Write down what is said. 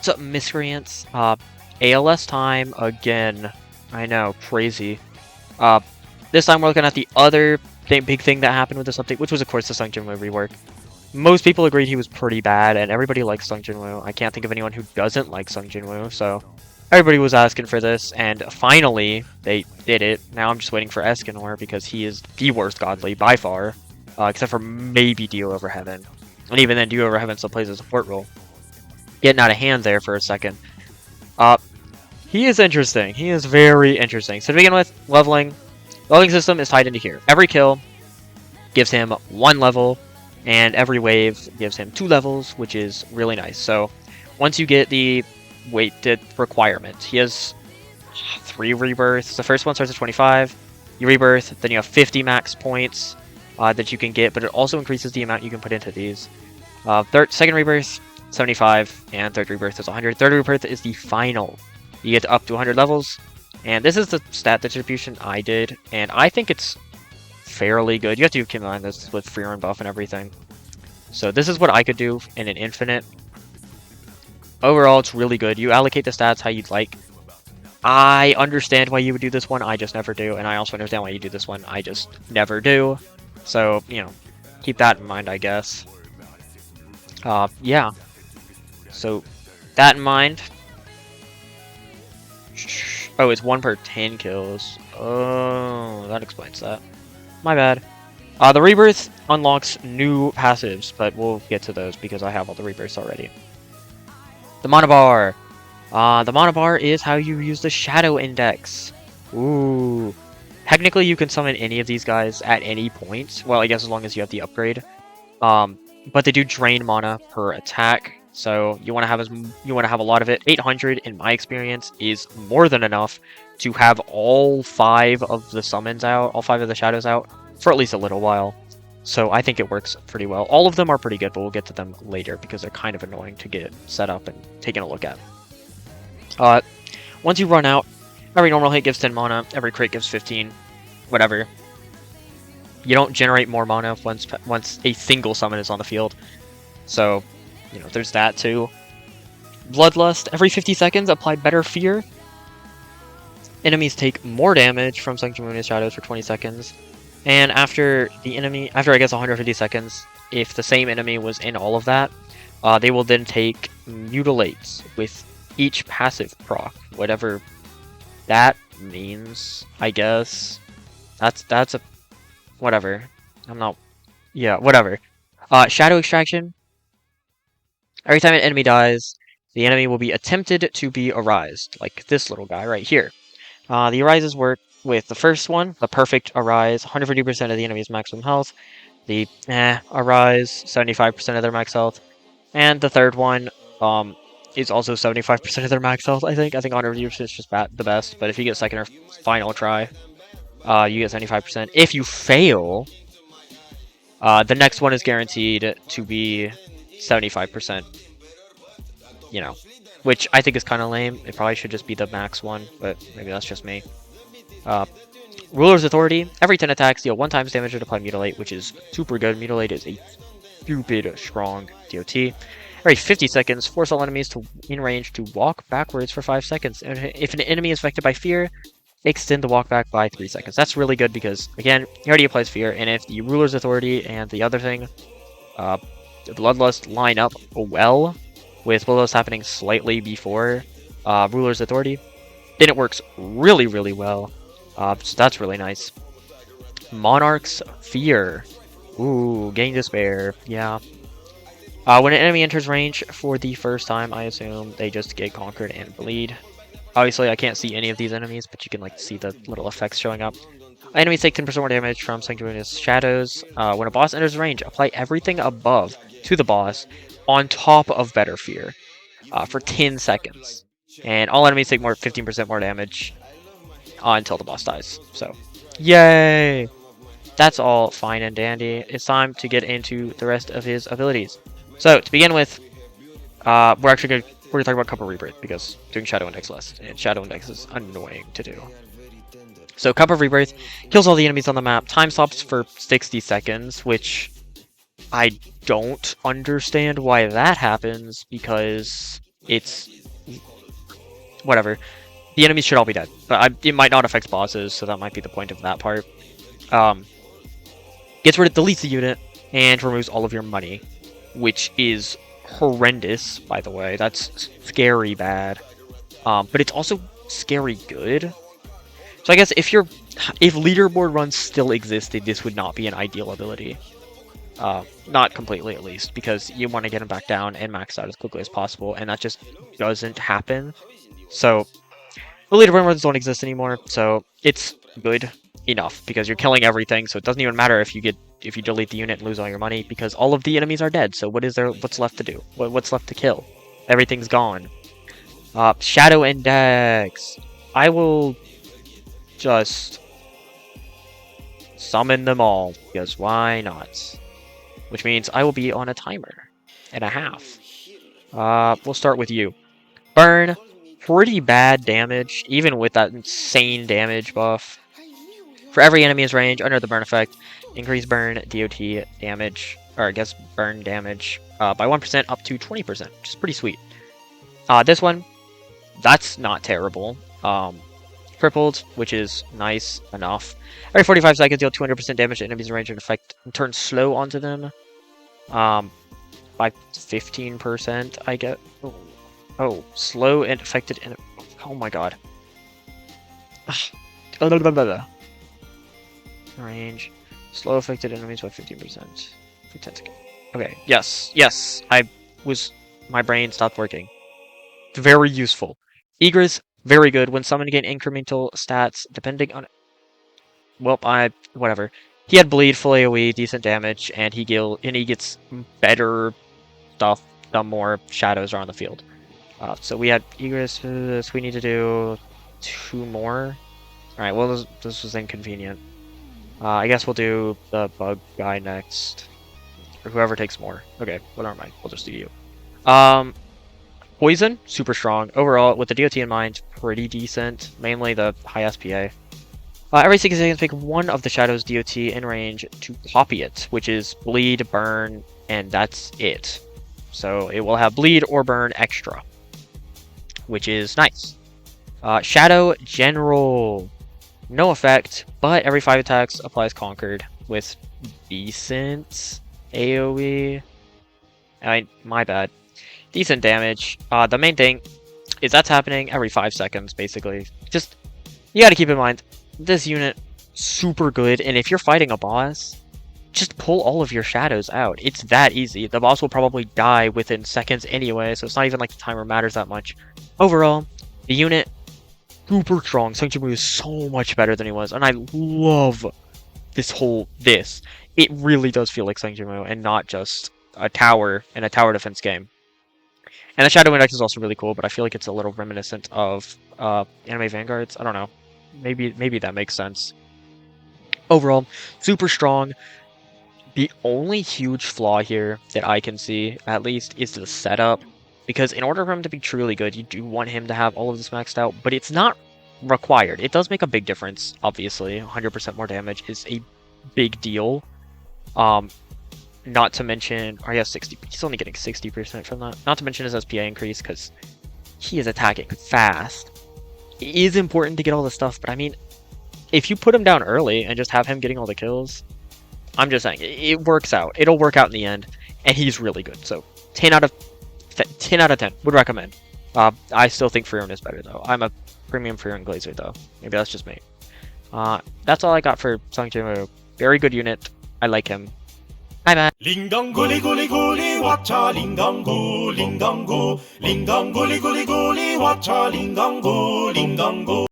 What's up, miscreants? ALS time again. I know, crazy. Uh, this time we're looking at the other big thing that happened with this update, which was, of course, the Sung Jinwoo rework. Most people agreed he was pretty bad, and everybody likes Sung Jinwoo. I can't think of anyone who doesn't like Sung Jinwoo, so everybody was asking for this, and finally, they did it. Now I'm just waiting for Escanor, because he is the worst godly, by far, except for maybe Dio Over Heaven. And even then, Dio Over Heaven still plays a support role. Getting out of hand there for a second. He is interesting. He is very interesting. So to begin with, leveling. The leveling system is tied into here. Every kill gives him 1 level, and every wave gives him 2 levels, which is really nice. So once you get the weighted requirement, he has 3 rebirths. The first one starts at 25. You rebirth, then you have 50 max points that you can get, but it also increases the amount you can put into these. Second rebirth, 75, and third rebirth is 100. Third rebirth is the final. You get up to 100 levels, and this is the stat distribution I did, and I think it's fairly good. You have to combine this with free run buff and everything. So this is what I could do in an infinite. Overall, it's really good. You allocate the stats how you'd like. I understand why you would do this one, I just never do, and I also understand why you do this one, I just never do. So, you know, keep that in mind, I guess. Yeah. So, that in mind. Oh, it's 1 per 10 kills. Oh, that explains that. My bad. The rebirth unlocks new passives, but we'll get to those because I have all the rebirths already. The monobar. The monobar is how you use the shadow index. Ooh. Technically, you can summon any of these guys at any point. Well, I guess as long as you have the upgrade. But they do drain mana per attack. So you want to have a lot of it. 800 in my experience is more than enough to have all 5 of the summons out, all 5 of the shadows out for at least a little while. So I think it works pretty well. All of them are pretty good, but we'll get to them later because they're kind of annoying to get set up and taken a look at. Once you run out, every normal hit gives 10 mana, every crit gives 15, whatever. You don't generate more mana once a single summon is on the field. So, you know, there's that too. Bloodlust, every 50 seconds, apply better fear. Enemies take more damage from Sung Jinwoo Shadows for 20 seconds. And after I guess 150 seconds, if the same enemy was in all of that, they will then take Mutilates with each passive proc. Whatever that means, I guess. That's a... whatever. Yeah, whatever. Shadow Extraction. Every time an enemy dies, the enemy will be attempted to be arised, like this little guy right here. The arises work with the first one, the perfect arise, 150% of the enemy's maximum health. The arise, 75% of their max health. And the third one is also 75% of their max health, I think. I think 150% is just the best, but if you get second or final try, you get 75%. If you fail, the next one is guaranteed to be 75%, you know, which I think is kind of lame. It probably should just be the max one, but maybe that's just me. Ruler's Authority. Every 10 attacks, deal 1 times damage and apply Mutilate, which is super good. Mutilate is a stupid strong DOT. Every 50 seconds, force all enemies in range to walk backwards for 5 seconds. And if an enemy is affected by fear, extend the walk back by 3 seconds. That's really good because, again, he already applies fear, and if the Ruler's Authority and the other thing, the Bloodlust, line up well, with Bloodlust happening slightly before Ruler's Authority, then it works really, really well. So that's really nice. Monarch's Fear. Ooh, Gain Despair. Yeah. When an enemy enters range for the first time, I assume they just get conquered and bleed. Obviously, I can't see any of these enemies, but you can like see the little effects showing up. Enemies take 10% more damage from Sung Jinwoo's Shadows. When a boss enters range, apply everything above to the boss on top of Better Fear for 10 seconds. And all enemies take 15% more damage until the boss dies. So, yay! That's all fine and dandy. It's time to get into the rest of his abilities. So, to begin with, we're going to talk about Cup of Rebirth, because doing Shadow Index less, and Shadow Index is annoying to do. So, Cup of Rebirth kills all the enemies on the map, time stops for 60 seconds, which I don't understand why that happens, because it's whatever. The enemies should all be dead, but it might not affect bosses, so that might be the point of that part. Deletes the unit and removes all of your money, which is horrendous, by the way. That's scary bad. But it's also scary good. So I guess if leaderboard runs still existed, this would not be an ideal ability. Not completely, at least, because you want to get him back down and max out as quickly as possible, and that just doesn't happen. So the leaderboard runs don't exist anymore, so it's good enough because you're killing everything. So it doesn't even matter if you delete the unit and lose all your money, because all of the enemies are dead. So what's left to do? What's left to kill? Everything's gone. Shadow Index. I will just summon them all, because why not? Which means I will be on a timer and a half. We'll start with you. Burn. Pretty bad damage, even with that insane damage buff. For every enemy's range under the burn effect, increase burn DOT damage, or I guess burn damage, by 1% up to 20%, which is pretty sweet. This one, that's not terrible. Crippled, which is nice enough. Every 45 seconds, deal 200% damage to enemies in range and effect and turn slow onto them. By 15%, I get. Oh, slow and affected. Oh my god. Range. Slow affected enemies by 15%. For 10 seconds. Okay, yes. My brain stopped working. Very useful. Egress, very good. When summoned, gain incremental stats depending on. Well, whatever. He had bleed, full AoE, decent damage, and he gets better stuff the more shadows are on the field. So we had Egress. So we need to do 2 more. All right. Well, this was inconvenient. I guess we'll do the bug guy next, or whoever takes more. Okay. What never mind. We'll just do you. Poison, super strong. Overall, with the DOT in mind, pretty decent. Mainly the high SPA. Every 6 seconds, pick one of the Shadow's DOT in range to copy it, which is bleed, burn, and that's it. So it will have bleed or burn extra, which is nice. Shadow General, no effect, but every 5 attacks applies Conquered with decent AoE. My bad. Decent damage. The main thing is that's happening every 5 seconds, basically. Just, you gotta keep in mind, this unit, super good, and if you're fighting a boss, just pull all of your shadows out. It's that easy. The boss will probably die within seconds anyway, so it's not even like the timer matters that much. Overall, the unit, super strong. Sungjimu is so much better than he was, and I love this. It really does feel like Sungjimu, and not just a tower and a tower defense game. And the Shadow Index is also really cool, but I feel like it's a little reminiscent of Anime Vanguards. I don't know. Maybe that makes sense. Overall, super strong. The only huge flaw here that I can see, at least, is the setup. Because in order for him to be truly good, you do want him to have all of this maxed out, but it's not required. It does make a big difference, obviously. 100% more damage is a big deal. Not to mention, or yeah, 60. He's only getting 60% from that. Not to mention his SPA increase, because he is attacking fast. It is important to get all the stuff, but I mean, if you put him down early and just have him getting all the kills, I'm just saying, it works out. It'll work out in the end, and he's really good. So, 10 out of 10. Would recommend. I still think Freeron is better, though. I'm a premium Freeron Glazer, though. Maybe that's just me. That's all I got for Sungjimu. Very good unit. I like him. Bye bye. Lingdong guli guli guli watcha lingdong go lingdong guli guli guli watcha lingdong go.